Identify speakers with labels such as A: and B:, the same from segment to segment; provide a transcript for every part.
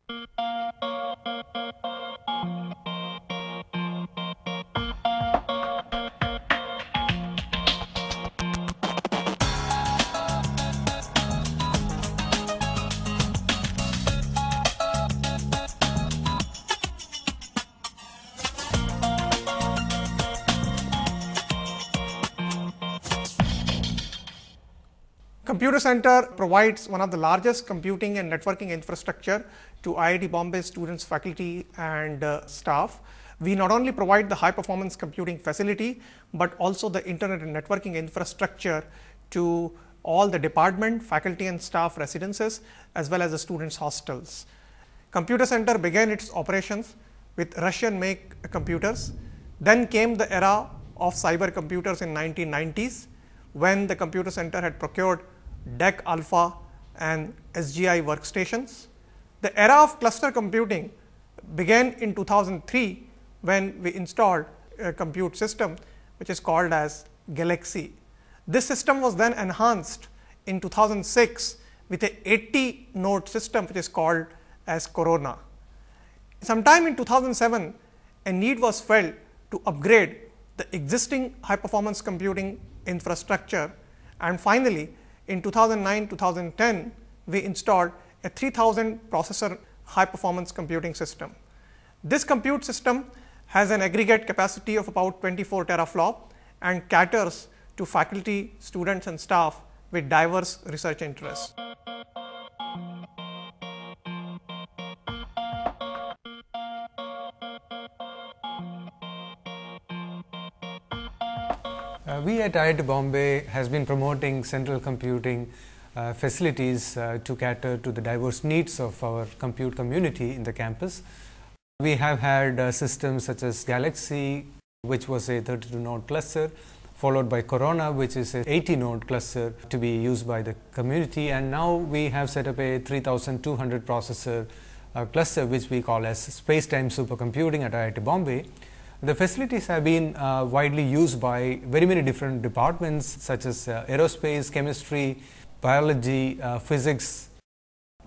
A: Computer Center provides one of the largest computing and networking infrastructure to IIT Bombay students, faculty and staff. We not only provide the high performance computing facility, but also the internet and networking infrastructure to all the department, faculty and staff residences as well as the students hostels. Computer Center began its operations with Russian make computers. Then came the era of cyber computers in 1990s, when the Computer Center had procured DEC Alpha and SGI workstations. The era of cluster computing began in 2003, when we installed a compute system which is called as Galaxy. This system was then enhanced in 2006 with a 80 node system which is called as Corona. Sometime in 2007, a need was felt to upgrade the existing high performance computing infrastructure, and finally in 2009-2010 we installed a 3000 processor high performance computing system. This compute system has an aggregate capacity of about 24 teraflop and caters to faculty, students and staff with diverse research interests.
B: We at IIT Bombay has been promoting central computing facilities to cater to the diverse needs of our compute community in the campus. We have had systems such as Galaxy, which was a 32 node cluster, followed by Corona, which is a 80 node cluster to be used by the community, and now we have set up a 3200 processor cluster which we call as Spacetime supercomputing at IIT Bombay. The facilities have been widely used by very many different departments such as aerospace, chemistry, biology, physics,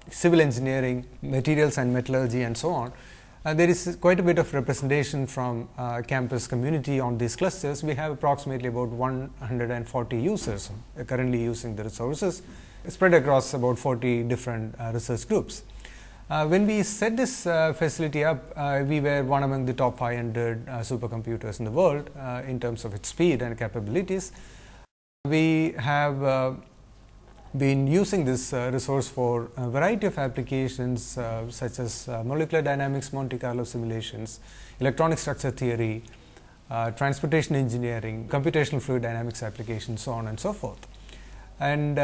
B: civil engineering, materials and metallurgy and so on. There is quite a bit of representation from campus community on these clusters. We have approximately about 140 users currently using the resources spread across about 40 different research groups. When we set this facility up, we were one among the top 500 supercomputers in the world in terms of its speed and capabilities. We have been using this resource for a variety of applications such as molecular dynamics, Monte Carlo simulations, electronic structure theory, transportation engineering, computational fluid dynamics applications, so on and so forth. And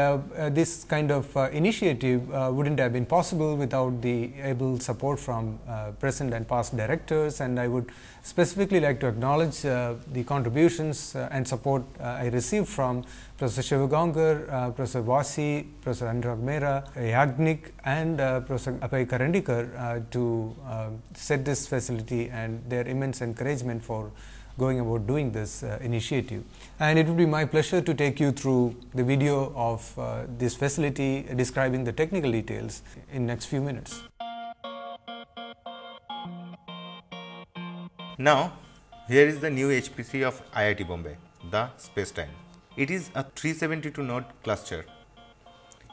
B: this kind of initiative wouldn't have been possible without the able support from present and past directors, and I would specifically like to acknowledge the contributions and support I received from Professor Shivagangar, Professor Vasi, Professor Anurag Mehra, Yagnik and Professor Apai Karandikar to set this facility, and their immense encouragement for going about doing this initiative. And it would be my pleasure to take you through the video of this facility describing the technical details in next few minutes.
C: Now, here is the new HPC of IIT Bombay, the Spacetime. It is a 372 node cluster.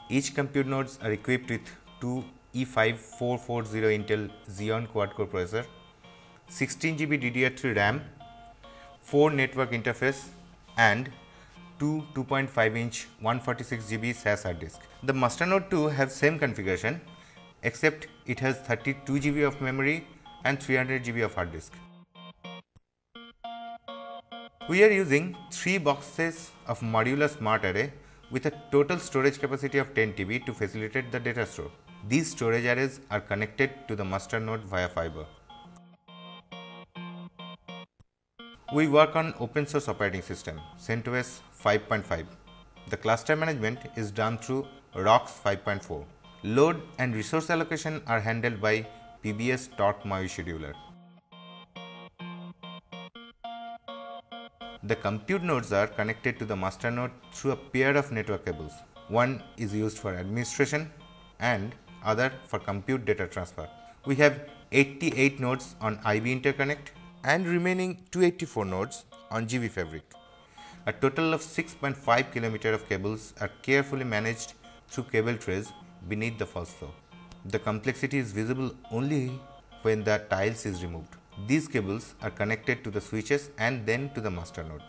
C: Each compute nodes are equipped with two E5440 Intel Xeon quad-core processor, 16 GB DDR3 RAM, 4 network interface and two 2.5-inch 146 GB SAS hard disk. The masternode 2 have same configuration, except it has 32 GB of memory and 300 GB of hard disk. We are using 3 boxes of modular smart array with a total storage capacity of 10 TB to facilitate the data store. These storage arrays are connected to the masternode via fiber. We work on open source operating system CentOS 5.5. The cluster management is done through ROX 5.4. Load and resource allocation are handled by PBS .MAVI scheduler. The compute nodes are connected to the master node through a pair of network cables. One is used for administration and other for compute data transfer. We have 88 nodes on IB interconnect and remaining 284 nodes on GB fabric. A total of 6.5 km of cables are carefully managed through cable trays beneath the false floor. The complexity is visible only when the tiles is removed. These cables are connected to the switches and then to the master node.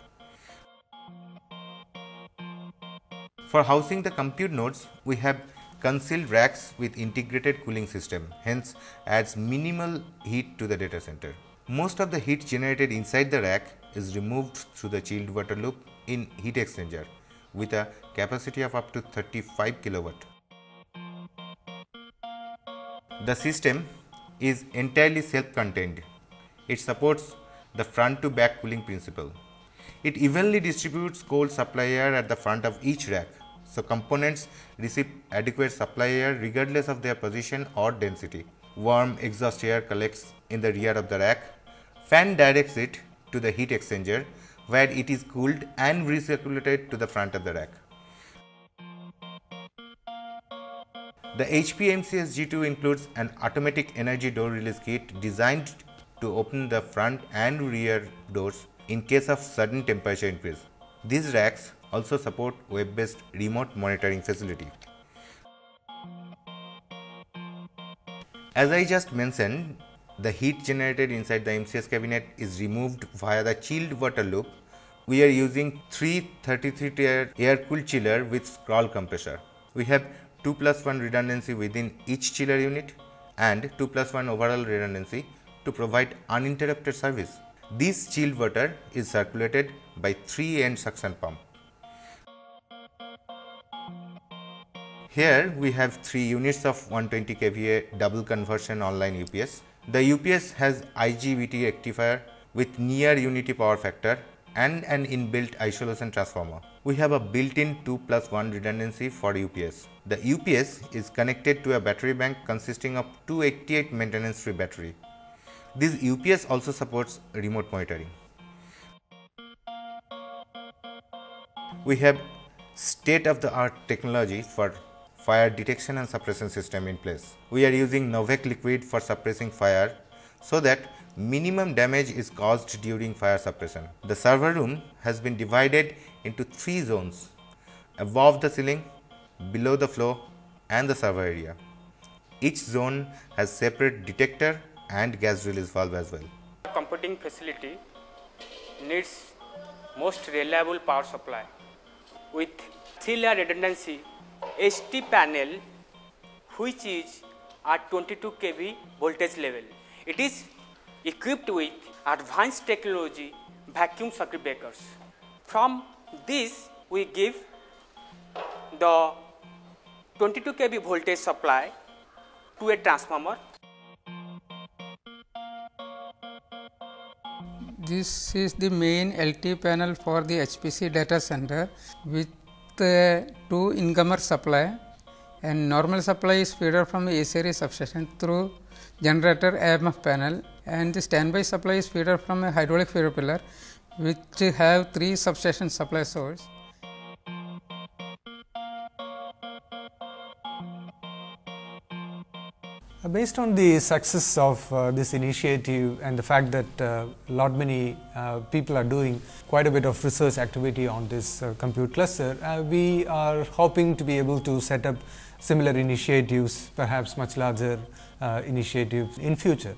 C: For housing the compute nodes, we have concealed racks with integrated cooling system, hence adds minimal heat to the data center. Most of the heat generated inside the rack is removed through the chilled water loop in heat exchanger with a capacity of up to 35 kW. The system is entirely self-contained. It supports the front to back cooling principle. It evenly distributes cold supply air at the front of each rack, so components receive adequate supply air regardless of their position or density. Warm exhaust air collects in the rear of the rack. Fan directs it to the heat exchanger where it is cooled and recirculated to the front of the rack. The HP MCS G2 includes an automatic energy door release kit designed to open the front and rear doors in case of sudden temperature increase. These racks also support web-based remote monitoring facility. As I just mentioned, the heat generated inside the MCS cabinet is removed via the chilled water loop. We are using 3 33-tier air-cooled chiller with scroll compressor. We have 2+1 redundancy within each chiller unit and 2+1 overall redundancy to provide uninterrupted service. This chilled water is circulated by 3-end suction pump. Here we have 3 units of 120 kVA double conversion online UPS. The UPS has IGBT rectifier with near unity power factor and an inbuilt isolation transformer. We have a built-in 2+1 redundancy for UPS. The UPS is connected to a battery bank consisting of 288 maintenance-free battery. This UPS also supports remote monitoring. We have state-of-the-art technology for fire detection and suppression system in place. We are using Novec liquid for suppressing fire so that minimum damage is caused during fire suppression. The server room has been divided into 3 zones: above the ceiling, below the floor and the server area. Each zone has separate detector and gas release valve as well.
D: Computing facility needs most reliable power supply. With 3-layer redundancy ST panel, which is at 22 kV voltage level. It is equipped with advanced technology vacuum circuit breakers. From this we give the 22 kV voltage supply to a transformer.
E: This is the main LT panel for the HPC data center with 2 incomer supply, and normal supply is feeder from the A series substation through generator AMF panel, and the standby supply is feeder from a hydraulic feeder pillar which have 3 substation supply source.
B: Based on the success of this initiative and the fact that many people are doing quite a bit of research activity on this compute cluster, we are hoping to be able to set up similar initiatives, perhaps much larger initiatives in future.